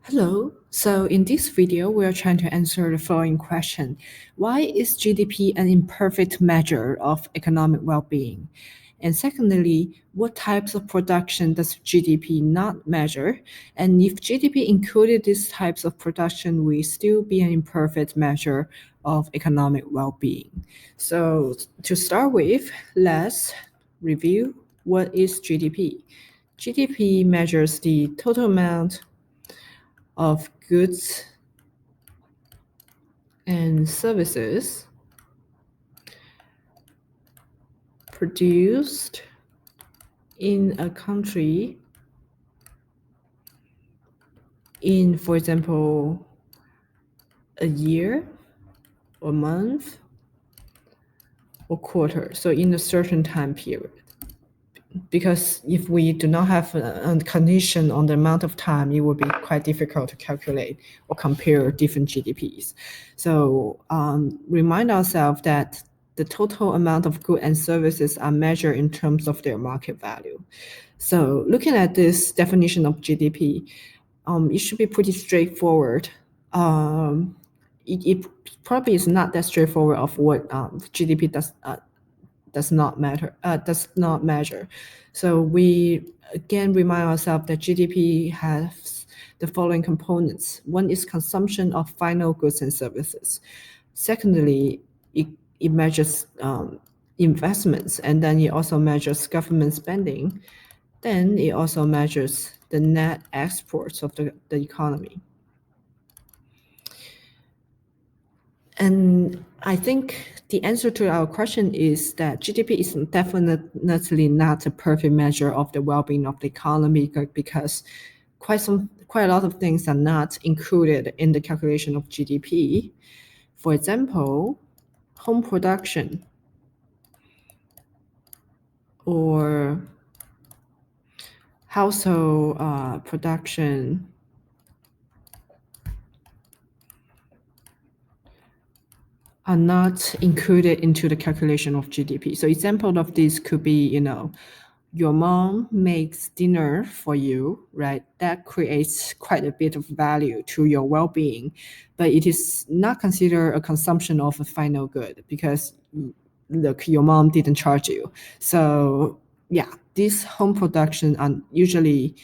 Hello. So in this video, we are trying to answer the following question. Why is GDP an imperfect measure of economic well-being? And secondly, what types of production does GDP not measure? And if GDP included these types of production, will it still be an imperfect measure of economic well-being? So to start with, let's review what is GDP. GDP measures the total amount of goods and services produced in a country in, for example, a year or month or quarter, so in a certain time period. Because if we do not have a condition on the amount of time, it would be quite difficult to calculate or compare different GDPs. So remind ourselves that the total amount of goods and services are measured in terms of their market value. So looking at this definition of GDP, it should be pretty straightforward. It probably is not that straightforward of what GDP does not measure. So we again remind ourselves that GDP has the following components. One is consumption of final goods and services. Secondly, it measures investments, and then it also measures government spending. Then it also measures the net exports of the economy. And I think the answer to our question is that GDP is definitely not a perfect measure of the well-being of the economy because quite a lot of things are not included in the calculation of GDP. For example, home production or household production are not included into the calculation of GDP. So example of this could be, your mom makes dinner for you, right? That creates quite a bit of value to your well-being, but it is not considered a consumption of a final good because look, your mom didn't charge you. So yeah, these home production are usually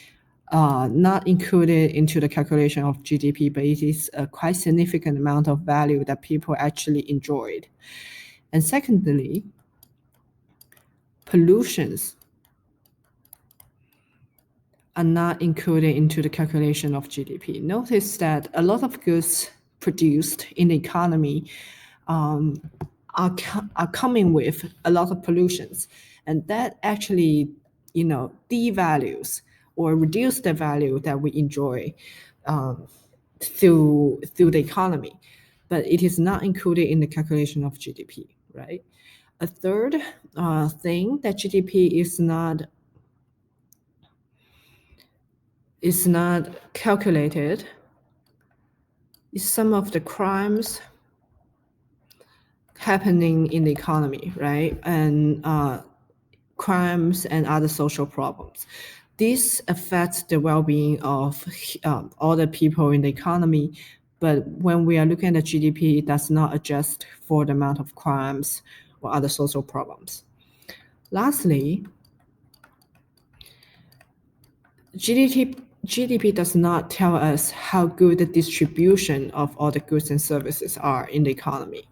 not included into the calculation of GDP, but it is a quite significant amount of value that people actually enjoyed. And secondly, pollutions are not included into the calculation of GDP. Notice that a lot of goods produced in the economy are coming with a lot of pollutions, and that actually, devalues or reduce the value that we enjoy through the economy, but it is not included in the calculation of GDP, right? A third thing that GDP is not calculated is some of the crimes happening in the economy, right? And crimes and other social problems. This affects the well-being of all the people in the economy, but when we are looking at the GDP, it does not adjust for the amount of crimes or other social problems. Lastly, GDP does not tell us how good the distribution of all the goods and services are in the economy.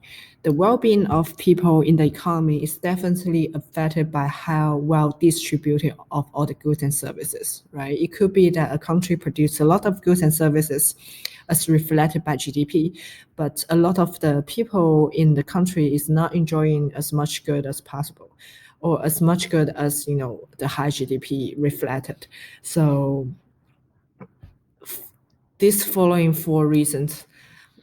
The well-being of people in the economy is definitely affected by how well distributed of all the goods and services, right? It could be that a country produces a lot of goods and services as reflected by GDP, but a lot of the people in the country is not enjoying as much good as possible, or as much good as the high GDP reflected. So these following four reasons.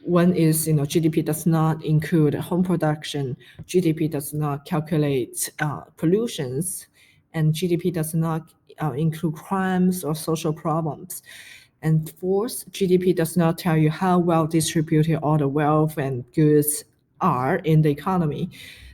One is, GDP does not include home production, GDP does not calculate pollutions, and GDP does not include crimes or social problems. And fourth, GDP does not tell you how well distributed all the wealth and goods are in the economy.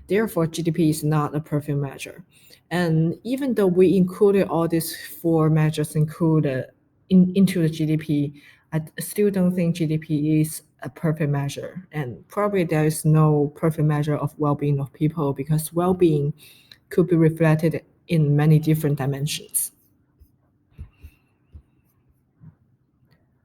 Therefore, GDP is not a perfect measure. And even though we included all these four measures into the GDP, I still don't think GDP is a perfect measure, and probably there is no perfect measure of well-being of people because well-being could be reflected in many different dimensions.